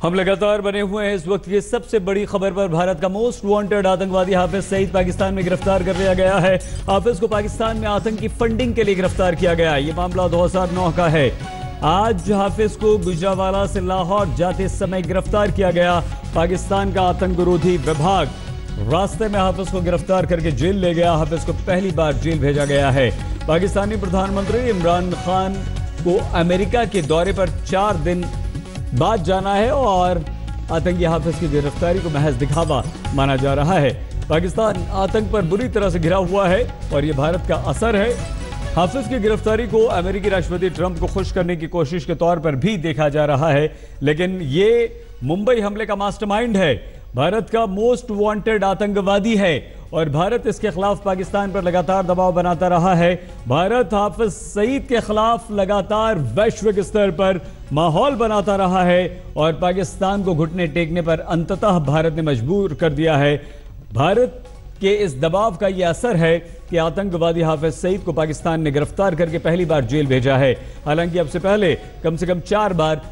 हम लगातार बने हुए हैं इस वक्त की सबसे बड़ी खबर पर। भारत का मोस्ट वांटेड आतंकवादी हाफिज सईद पाकिस्तान में गिरफ्तार कर लिया गया है। हाफिज को पाकिस्तान में आतंक की फंडिंग के लिए गिरफ्तार किया गया। ये मामला 2009 का है। आज हाफिज को गुजरांवाला से लाहौर जाते समय गिरफ्तार किया गया। पाकिस्तान का आतंक विरोधी विभाग रास्ते में हाफिज को गिरफ्तार करके जेल ले गया। हाफिज को पहली बार जेल भेजा गया है। पाकिस्तानी प्रधानमंत्री इमरान खान को अमेरिका के दौरे पर 4 दिन बाद जाना है और आतंकी हाफिज की गिरफ्तारी को महज दिखावा माना जा रहा है। पाकिस्तान आतंक पर बुरी तरह से घिरा हुआ है और यह भारत का असर है। हाफिज की गिरफ्तारी को अमेरिकी राष्ट्रपति ट्रंप को खुश करने की कोशिश के तौर पर भी देखा जा रहा है, लेकिन ये मुंबई हमले का मास्टरमाइंड है। भारत का मोस्ट वांटेड आतंकवादी है और भारत इसके खिलाफ पाकिस्तान पर लगातार दबाव बनाता रहा है। भारत हाफिज सईद के खिलाफ लगातार वैश्विक स्तर पर माहौल बनाता रहा है और पाकिस्तान को घुटने टेकने पर अंततः भारत ने मजबूर कर दिया है। भारत के इस दबाव का यह असर है कि आतंकवादी हाफिज सईद को पाकिस्तान ने गिरफ्तार करके पहली बार जेल भेजा है। हालांकि अब से पहले कम से कम 4 बार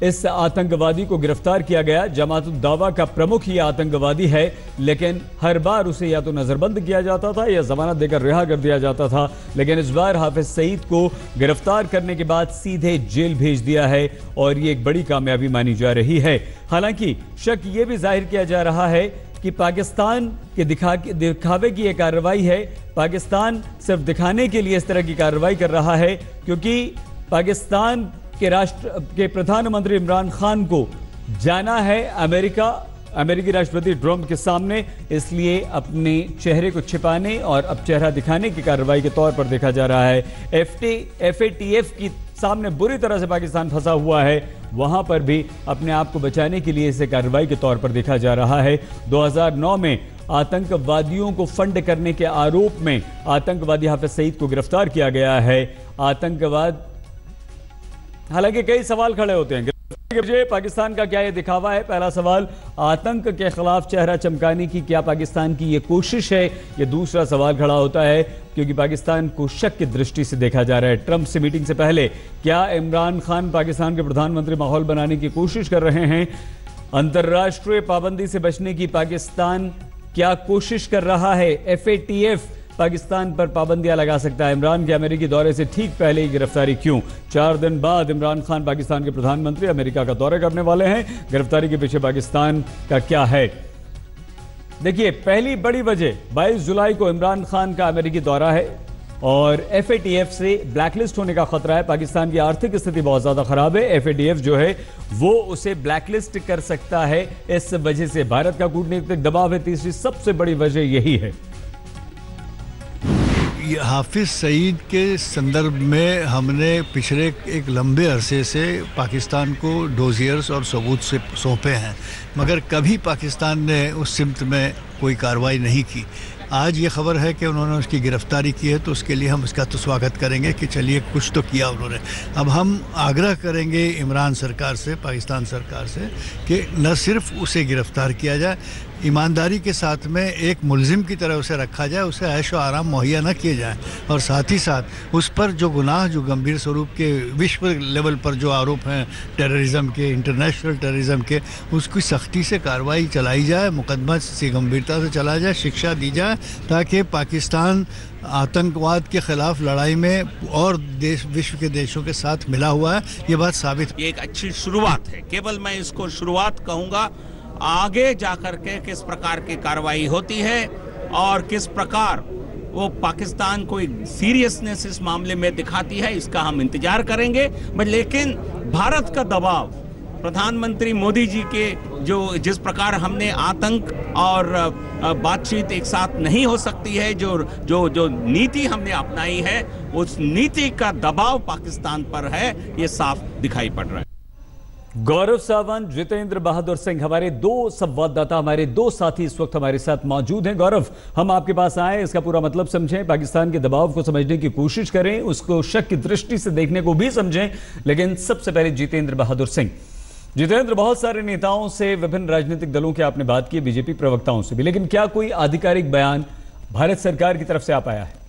इस आतंकवादी को गिरफ्तार किया गया। जमात-उद-दावा का प्रमुख ये आतंकवादी है, लेकिन हर बार उसे या तो नजरबंद किया जाता था या जमानत देकर रिहा कर दिया जाता था। लेकिन इस बार हाफिज सईद को गिरफ्तार करने के बाद सीधे जेल भेज दिया है और ये एक बड़ी कामयाबी मानी जा रही है। हालांकि शक ये भी जाहिर किया जा रहा है कि पाकिस्तान के दिखावे की यह कार्रवाई है। पाकिस्तान सिर्फ दिखाने के लिए इस तरह की कार्रवाई कर रहा है क्योंकि पाकिस्तान के प्रधानमंत्री इमरान खान को जाना है अमेरिकी राष्ट्रपति ट्रंप के सामने, इसलिए अपने चेहरे को छिपाने और अब चेहरा दिखाने की कार्रवाई के तौर पर देखा जा रहा है। FATF की सामने बुरी तरह से पाकिस्तान फंसा हुआ है, वहां पर भी अपने आप को बचाने के लिए इसे कार्रवाई के तौर पर देखा जा रहा है। 2009 में आतंकवादियों को फंड करने के आरोप में आतंकवादी हाफिज सईद को गिरफ्तार किया गया है। आतंकवाद, हालांकि कई सवाल खड़े होते हैं कि पाकिस्तान का क्या यह दिखावा है। पहला सवाल, आतंक के खिलाफ चेहरा चमकाने की क्या पाकिस्तान की यह कोशिश है? यह दूसरा सवाल खड़ा होता है क्योंकि पाकिस्तान को शक की दृष्टि से देखा जा रहा है। ट्रंप से मीटिंग से पहले क्या इमरान खान पाकिस्तान के प्रधानमंत्री माहौल बनाने की कोशिश कर रहे हैं? अंतर्राष्ट्रीय पाबंदी से बचने की पाकिस्तान क्या कोशिश कर रहा है? FATF पाकिस्तान पर पाबंदियां लगा सकता है। इमरान के अमेरिकी दौरे से ठीक पहले ही गिरफ्तारी क्यों? 4 दिन बाद इमरान खान पाकिस्तान के प्रधानमंत्री अमेरिका का दौरा करने वाले हैं। गिरफ्तारी के पीछे पाकिस्तान का क्या है? देखिए, पहली बड़ी वजह 22 जुलाई को इमरान खान का अमेरिकी दौरा है और FATF से ब्लैकलिस्ट होने का खतरा है। पाकिस्तान की आर्थिक स्थिति बहुत ज्यादा खराब है। FATF जो है वो उसे ब्लैकलिस्ट कर सकता है। इस वजह से भारत का कूटनीतिक दबाव है। तीसरी सबसे बड़ी वजह यही है। हाफिज सईद के संदर्भ में हमने पिछले एक लंबे अरसे से पाकिस्तान को डोजियर्स और सबूत से सौंपे हैं, मगर कभी पाकिस्तान ने उस सिमत में कोई कार्रवाई नहीं की। आज ये खबर है कि उन्होंने उसकी गिरफ्तारी की है, तो उसके लिए हम इसका तो स्वागत करेंगे कि चलिए कुछ तो किया उन्होंने। अब हम आग्रह करेंगे इमरान सरकार से, पाकिस्तान सरकार से, कि न सिर्फ उसे गिरफ्तार किया जाए, ईमानदारी के साथ में एक मुलजिम की तरह उसे रखा जाए, उसे ऐशो आराम मुहैया न किए जाए और साथ ही साथ उस पर जो गुनाह, जो गंभीर स्वरूप के विश्व लेवल पर जो आरोप हैं टेररिज्म के, इंटरनेशनल टेररिज्म के, उसकी सख्ती से कार्रवाई चलाई जाए, मुकदमा से गंभीरता से चलाया जाए, शिक्षा दी जाए, ताकि पाकिस्तान आतंकवाद के खिलाफ लड़ाई में और विश्व के देशों के साथ मिला हुआ है, ये बात साबित। ये एक अच्छी शुरुआत है, केवल मैं इसको शुरुआत कहूँगा। आगे जाकर के किस प्रकार की कार्रवाई होती है और किस प्रकार वो पाकिस्तान को एक सीरियसनेस इस मामले में दिखाती है, इसका हम इंतजार करेंगे। लेकिन भारत का दबाव, प्रधानमंत्री मोदी जी के जिस प्रकार हमने आतंक और बातचीत एक साथ नहीं हो सकती है, जो नीति हमने अपनाई है, उस नीति का दबाव पाकिस्तान पर है, ये साफ दिखाई पड़ रहा है। गौरव सावंत, जितेंद्र बहादुर सिंह, हमारे 2 संवाददाता, हमारे 2 साथी इस वक्त हमारे साथ मौजूद हैं। गौरव, हम आपके पास आए, इसका पूरा मतलब समझें, पाकिस्तान के दबाव को समझने की कोशिश करें, उसको शक की दृष्टि से देखने को भी समझें। लेकिन सबसे पहले जितेंद्र बहादुर सिंह। जितेंद्र, बहुत सारे नेताओं से, विभिन्न राजनीतिक दलों की आपने बात की, बीजेपी प्रवक्ताओं से भी, लेकिन क्या कोई आधिकारिक बयान भारत सरकार की तरफ से आ पाया है?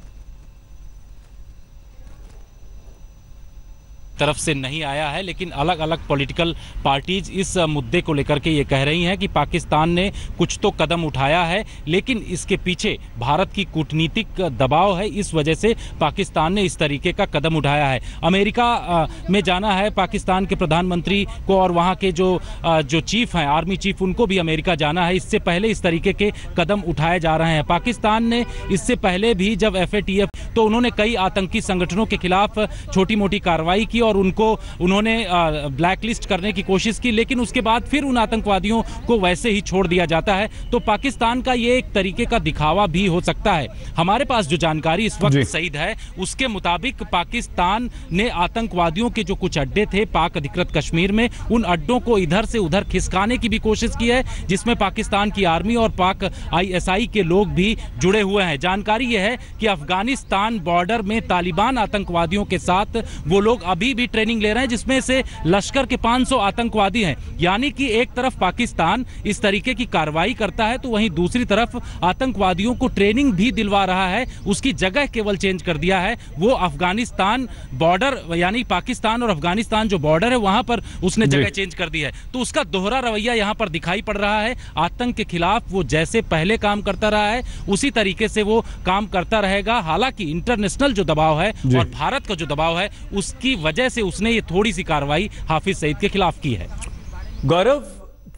तरफ से नहीं आया है, लेकिन अलग अलग पॉलिटिकल पार्टीज इस मुद्दे को लेकर के ये कह रही हैं कि पाकिस्तान ने कुछ तो कदम उठाया है, लेकिन इसके पीछे भारत की कूटनीतिक दबाव है, इस वजह से पाकिस्तान ने इस तरीके का कदम उठाया है। अमेरिका में जाना है पाकिस्तान के प्रधानमंत्री को, और वहाँ के जो चीफ हैं, आर्मी चीफ, उनको भी अमेरिका जाना है। इससे पहले इस तरीके के कदम उठाए जा रहे हैं। पाकिस्तान ने इससे पहले भी जब FATF, तो उन्होंने कई आतंकी संगठनों के खिलाफ छोटी मोटी कार्रवाई की और उन्होंने ब्लैकलिस्ट करने की कोशिश की, लेकिन उसके बाद फिर उन आतंकवादियों को वैसे ही छोड़ दिया जाता है। तो पाकिस्तान का ये एक तरीके का दिखावा भी हो सकता है। हमारे पास जो जानकारी इस वक्त सईद है, उसके मुताबिक पाकिस्तान ने आतंकवादियों के जो कुछ अड्डे थे पाक अधिकृत कश्मीर में, उन अड्डों को इधर से उधर खिसकाने की भी कोशिश की है, जिसमें पाकिस्तान की आर्मी और पाक ISI के लोग भी जुड़े हुए हैं। जानकारी यह है कि अफगानिस्तान बॉर्डर में तालिबान आतंकवादियों के साथ वो लोग अभी भी ट्रेनिंग ले रहे हैं, जिसमें से लश्कर के 500 आतंकवादी हैं। यानी कि एक तरफ पाकिस्तान इस तरीके की कार्रवाई करता है, तो वहीं दूसरी तरफ आतंकवादियों को ट्रेनिंग भी दिलवा रहा है। उसकी जगह केवल चेंज कर दिया है, वो अफगानिस्तान बॉर्डर, यानी पाकिस्तान और अफगानिस्तान जो बॉर्डर है वहां पर उसने जगह चेंज कर दी है। तो उसका दोहरा रवैया यहां पर दिखाई पड़ रहा है। आतंक के खिलाफ वो जैसे पहले काम करता रहा है, उसी तरीके से वो काम करता रहेगा। हालांकि इंटरनेशनल जो दबाव है और भारत का जो दबाव है, उसकी वजह से उसने ये थोड़ी सी कार्रवाई हाफिज सईद के खिलाफ की है। गौरव,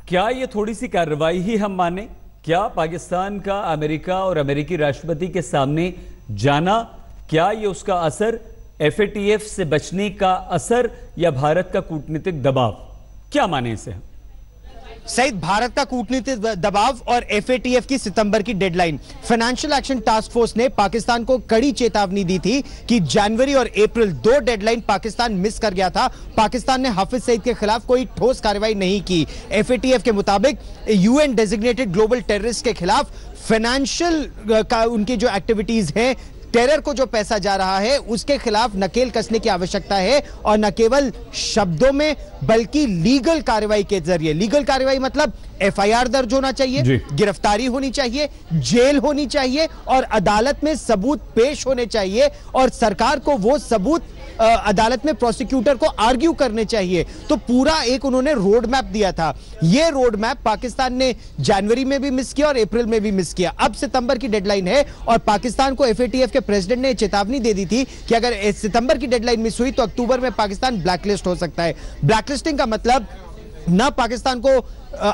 क्या ये थोड़ी सी कार्रवाई ही हम माने? क्या पाकिस्तान का अमेरिका और अमेरिकी राष्ट्रपति के सामने जाना, क्या ये उसका असर, FATF से बचने का असर, या भारत का कूटनीतिक दबाव? क्या माने इसे? सईद, भारत का कूटनीतिक दबाव और FATF की सितंबर की deadline. Financial action task force ने पाकिस्तान को कड़ी चेतावनी दी थी कि जनवरी और अप्रैल 2 डेडलाइन पाकिस्तान मिस कर गया था। पाकिस्तान ने हाफिज सईद के खिलाफ कोई ठोस कार्रवाई नहीं की। FATF के मुताबिक UN डेजिग्नेटेड ग्लोबल टेररिस्ट के खिलाफ फाइनेंशियल का उनकी जो एक्टिविटीज हैं, टेरर को जो पैसा जा रहा है, उसके खिलाफ नकेल कसने की आवश्यकता है, और न केवल शब्दों में बल्कि लीगल कार्रवाई के जरिए। लीगल कार्रवाई मतलब FIR दर्ज होना चाहिए, गिरफ्तारी होनी चाहिए, जेल होनी चाहिए, और अदालत में सबूत पेश होने चाहिए, और सरकार को वो सबूत अदालत में प्रोसिक्यूटर को आर्ग्यू करने चाहिए। तो पूरा एक उन्होंने रोड मैप दिया था। ये रोड मैप पाकिस्तान ने जनवरी में भी मिस किया और अप्रैल में भी मिस किया। अब सितंबर की डेडलाइन है, और पाकिस्तान को FATF के प्रेसिडेंट ने चेतावनी दे दी थी कि अगर सितंबर की डेडलाइन मिस हुई तो अक्टूबर में पाकिस्तान ब्लैकलिस्ट हो सकता है। ब्लैकलिस्टिंग का मतलब ना पाकिस्तान को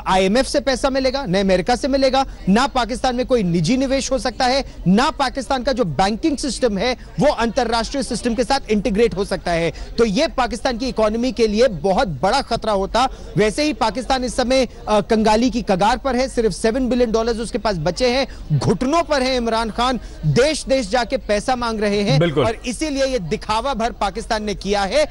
IMF से पैसा मिलेगा, न अमेरिका से मिलेगा, ना पाकिस्तान में कोई निजी निवेश हो सकता है, ना पाकिस्तान का जो बैंकिंग सिस्टम है वो अंतरराष्ट्रीय सिस्टम के साथ इंटीग्रेट हो सकता है। तो यह पाकिस्तान की इकोनॉमी के लिए बहुत बड़ा खतरा होता। वैसे ही पाकिस्तान इस समय कंगाली की कगार पर है, सिर्फ $7 बिलियन उसके पास बचे हैं, घुटनों पर है इमरान खान, देश देश जाके पैसा मांग रहे हैं, और इसीलिए यह दिखावा भर पाकिस्तान ने किया है।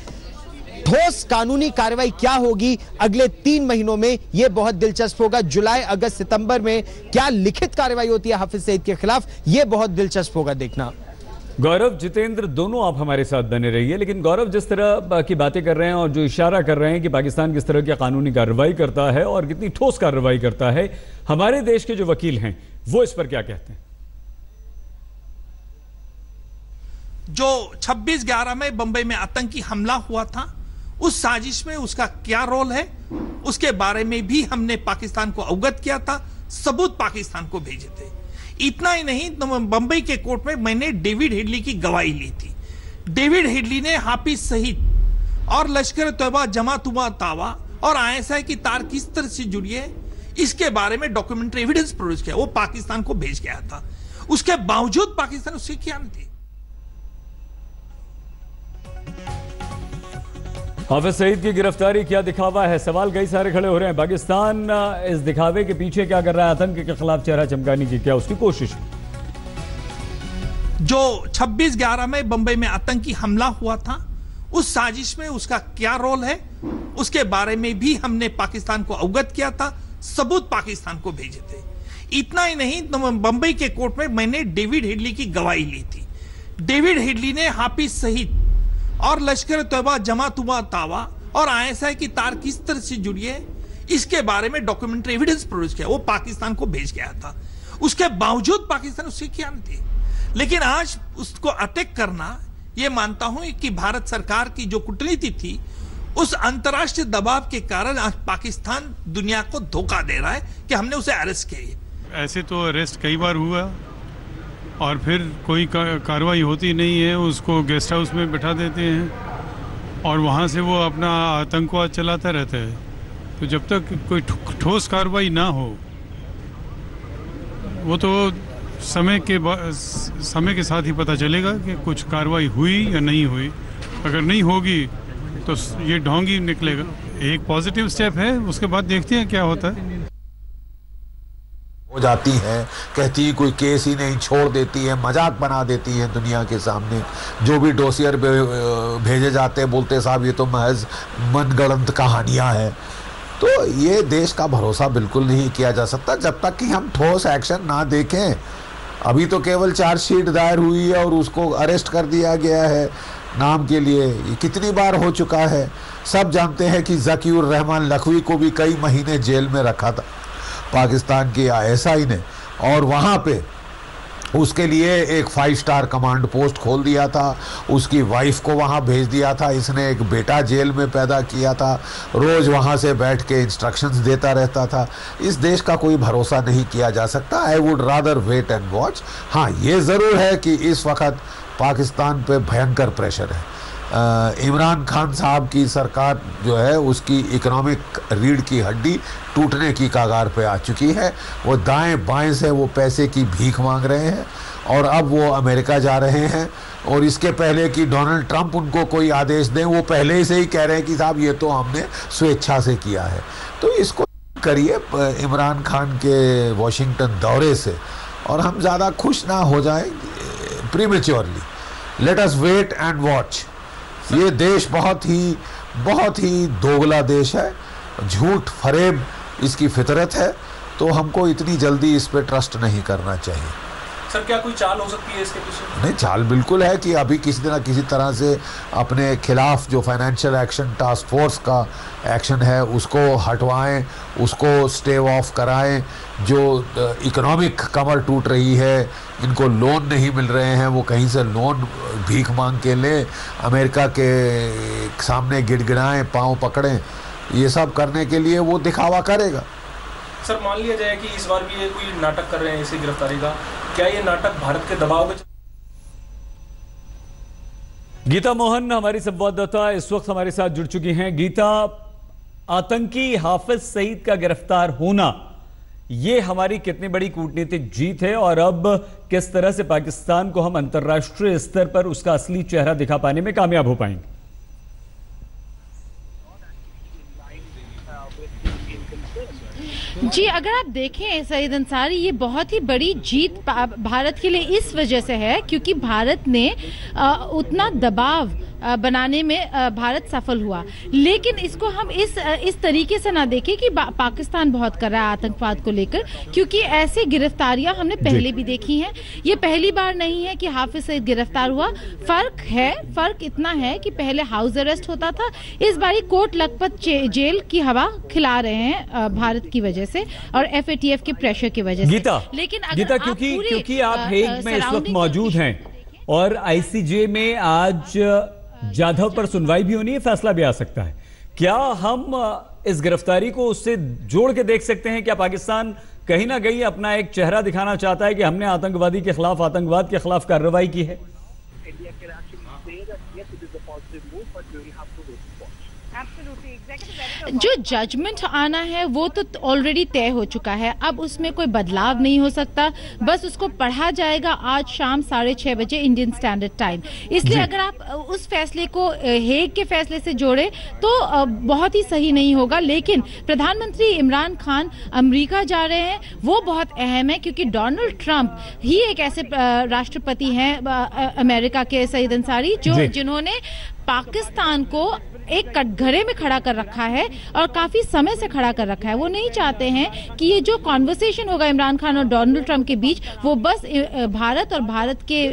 ठोस कानूनी कार्रवाई क्या होगी अगले 3 महीनों में, यह बहुत दिलचस्प होगा। जुलाई, अगस्त, सितंबर में क्या लिखित कार्रवाई होती है हाफिज सईद के खिलाफ, यह बहुत दिलचस्प होगा देखना। गौरव, जितेंद्र, दोनों आप हमारे साथ बने रहिए। लेकिन गौरव, जिस तरह की बातें कर रहे हैं और जो इशारा कर रहे हैं कि पाकिस्तान किस तरह की कानूनी कार्रवाई करता है और कितनी ठोस कार्रवाई करता है, हमारे देश के जो वकील हैं वो इस पर क्या कहते हैं? जो 26/11 में बंबई में आतंकी हमला हुआ था, उस साजिश में उसका क्या रोल है, उसके बारे में भी हमने पाकिस्तान को अवगत किया था, सबूत पाकिस्तान को भेजे थे। इतना ही नहीं, तो बंबई के कोर्ट में मैंने डेविड हेडली की गवाही ली थी। डेविड हेडली ने हाफिज सईद और लश्कर तैयबा, जमात उल दावा और ISI की तार किस तरह से जुड़ी है, इसके बारे में डॉक्यूमेंट्री एविडेंस प्रोड्यूस किया। वो पाकिस्तान को भेज गया था, उसके बावजूद पाकिस्तान उससे क्या नहीं थी। हाफिज सईद की गिरफ्तारी क्या दिखावा है? सवाल कई सारे खड़े हो रहे हैं। पाकिस्तान इस दिखावे के पीछे क्या कर रहा है? आतंक के खिलाफ चेहरा चमकाने की क्या उसकी कोशिश? जो 26/11 में बंबई में आतंकी हमला हुआ था, उस साजिश में उसका क्या रोल है, उसके बारे में भी हमने पाकिस्तान को अवगत किया था, सबूत पाकिस्तान को भेजे थे। इतना ही नहीं, तो बंबई के कोर्ट में मैंने डेविड हेडली की गवाही ली थी। डेविड हेडली ने हाफिज सईद और लश्कर तैयबा, जमात उल दावा और ISI की तार किस तरह से जुड़ी है, इसके बारे में डॉक्यूमेंट्री एविडेंस प्रोड्यूस किया। वो पाकिस्तान को भेज गया था, उसके बावजूद पाकिस्तान उससे क्या नहीं थी। लेकिन आज उसको अटैक करना ये मानता हूं कि भारत सरकार की जो कूटनीति थी, उस अंतर्राष्ट्रीय दबाव के कारण आज पाकिस्तान दुनिया को धोखा दे रहा है कि हमने उसे अरेस्ट किया। ऐसे तो अरेस्ट कई बार हुआ और फिर कोई कार्रवाई होती नहीं है, उसको गेस्ट हाउस में बिठा देते हैं और वहाँ से वो अपना आतंकवाद चलाता रहता है। तो जब तक कोई ठोस कार्रवाई ना हो, वो तो समय के साथ ही पता चलेगा कि कुछ कार्रवाई हुई या नहीं हुई। अगर नहीं होगी तो ये ढोंगी निकलेगा। एक पॉजिटिव स्टेप है, उसके बाद देखते हैं क्या होता है। हो जाती है, कहती है कोई केस ही नहीं, छोड़ देती है, मजाक बना देती है दुनिया के सामने। जो भी डोसियर भेजे जाते हैं बोलते साहब ये तो महज मनगढ़ंत कहानियां हैं। तो ये देश का भरोसा बिल्कुल नहीं किया जा सकता जब तक कि हम ठोस एक्शन ना देखें। अभी तो केवल चार्जशीट दायर हुई है और उसको अरेस्ट कर दिया गया है नाम के लिए। ये कितनी बार हो चुका है। सब जानते हैं कि ज़कीउर रहमान लखवी को भी कई महीने जेल में रखा था पाकिस्तान की ISI ने, और वहाँ पे उसके लिए एक 5 स्टार कमांड पोस्ट खोल दिया था, उसकी वाइफ को वहाँ भेज दिया था। इसने एक बेटा जेल में पैदा किया था, रोज़ वहाँ से बैठ के इंस्ट्रक्शंस देता रहता था। इस देश का कोई भरोसा नहीं किया जा सकता। I would rather wait and watch. हाँ, ये ज़रूर है कि इस वक्त पाकिस्तान पे भयंकर प्रेशर है। इमरान खान साहब की सरकार जो है उसकी इकोनॉमिक रीढ़ की हड्डी टूटने की कगार पे आ चुकी है। वो दाएं बाएं से वो पैसे की भीख मांग रहे हैं और अब वो अमेरिका जा रहे हैं। और इसके पहले कि डोनाल्ड ट्रंप उनको कोई आदेश दें, वो पहले ही से ही कह रहे हैं कि साहब ये तो हमने स्वेच्छा से किया है। तो इसको करिए इमरान खान के वॉशिंगटन दौरे से, और हम ज़्यादा खुश ना हो जाएं prematurely. Let us wait and watch. ये देश बहुत ही दोगला देश है, झूठ फरेब इसकी फितरत है, तो हमको इतनी जल्दी इस पे ट्रस्ट नहीं करना चाहिए। सर, क्या कोई चाल हो सकती है इसके पीछे? नहीं, चाल बिल्कुल है कि अभी किसी न किसी तरह से अपने खिलाफ जो फाइनेंशियल एक्शन टास्क फोर्स का एक्शन है उसको हटवाएं, उसको स्टे ऑफ कराएं। जो इकोनॉमिक कमर टूट रही है, इनको लोन नहीं मिल रहे हैं, वो कहीं से लोन भीख मांग के लें, अमेरिका के सामने गिड़गिड़ाएं, पाँव पकड़ें। ये सब करने के लिए वो दिखावा करेगा। सर, मान लिया जाए कि इस बार भी ये कोई नाटक कर रहे हैं इसकी गिरफ्तारी का, क्या ये नाटक भारत के दबाव में? गीता मोहन हमारी संवाददाता इस वक्त हमारे साथ जुड़ चुकी हैं। गीता, आतंकी हाफिज सईद का गिरफ्तार होना ये हमारी कितनी बड़ी कूटनीतिक जीत है, और अब किस तरह से पाकिस्तान को हम अंतर्राष्ट्रीय स्तर पर उसका असली चेहरा दिखा पाने में कामयाब हो पाएंगे? जी, अगर आप देखें सईद अंसारी, ये बहुत ही बड़ी जीत भारत के लिए इस वजह से है क्योंकि भारत ने उतना दबाव बनाने में भारत सफल हुआ। लेकिन इसको हम इस तरीके से ना देखें कि पाकिस्तान बहुत कर रहा है आतंकवाद को लेकर, क्योंकि ऐसी गिरफ्तारियां हमने पहले भी देखी हैं। ये पहली बार नहीं है कि हाफिज सईद गिरफ्तार हुआ। फर्क इतना है कि पहले हाउस अरेस्ट होता था, इस बारी कोट लखपत जेल की हवा खिला रहे हैं भारत की वजह से और FATF के प्रेशर की वजह से। गीता, क्योंकि आप हेग में इस वक्त मौजूद हैं और ICJ में आज जाधव पर सुनवाई भी होनी है, फैसला भी आ सकता है। क्या हम इस गिरफ्तारी को उससे जोड़ के देख सकते हैं? क्या पाकिस्तान कहीं ना कहीं अपना एक चेहरा दिखाना चाहता है कि हमने आतंकवादी के खिलाफ, आतंकवाद के खिलाफ कार्रवाई की है? जो जजमेंट आना है वो तो ऑलरेडी तय हो चुका है, अब उसमें कोई बदलाव नहीं हो सकता। बस उसको पढ़ा जाएगा आज शाम 6:30 बजे इंडियन स्टैंडर्ड टाइम। इसलिए अगर आप उस फैसले को हेग के फैसले से जोड़े तो बहुत ही सही नहीं होगा। लेकिन प्रधानमंत्री इमरान खान अमेरिका जा रहे हैं, वो बहुत अहम है क्योंकि डोनाल्ड ट्रंप ही एक ऐसे राष्ट्रपति हैं अमेरिका के, सईद अंसारी, जिन्होंने पाकिस्तान को एक कटघरे में खड़ा कर रखा है और काफी समय से खड़ा कर रखा है। वो नहीं चाहते हैं कि ये जो कॉन्वर्सेशन होगा इमरान खान और डोनाल्ड ट्रंप के बीच, वो बस भारत और भारत के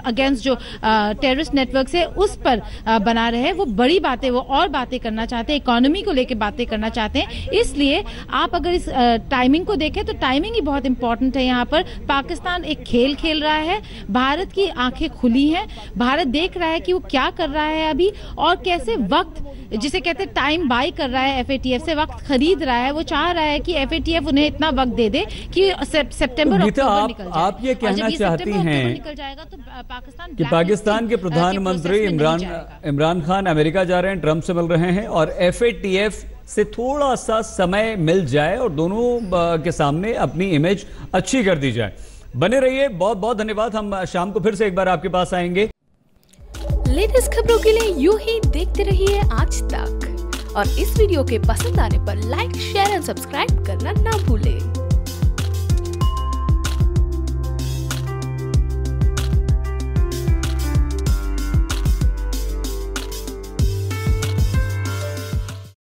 अगेंस्ट जो टेररिस्ट नेटवर्क है उस पर बना रहे। वो बड़ी बातें, वो और बातें करना चाहते हैं, इकोनॉमी को लेकर बातें करना चाहते हैं। इसलिए आप अगर इस टाइमिंग को देखें तो टाइमिंग ही बहुत इंपॉर्टेंट है। यहाँ पर पाकिस्तान एक खेल खेल रहा है, भारत की आंखें खुली हैं, भारत देख रहा है कि वो क्या कर रहा है अभी और कैसे वक्त, जिसे कहते हैं टाइम बाय कर रहा है, एफएटीएफ से वक्त खरीद रहा है। वो चाह रहा है कि एफएटीएफ उन्हें इतना वक्त दे दे कि सितंबर अक्टूबर निकल जाए। आप ये कहना चाहती हैं निकल जाएगा तो पाकिस्तान कि पाकिस्तान के प्रधानमंत्री इमरान खान अमेरिका जा रहे हैं, ट्रंप से मिल रहे हैं और एफएटीएफ से थोड़ा सा समय मिल जाए और दोनों के सामने अपनी इमेज अच्छी कर दी जाए। बने रहिए, बहुत बहुत धन्यवाद। हम शाम को फिर से एक बार आपके पास आएंगे। लेटेस्ट खबरों के लिए यूं ही देखते रहिए आज तक और इस वीडियो के पसंद आने पर लाइक, शेयर एंड सब्सक्राइब करना ना भूलें।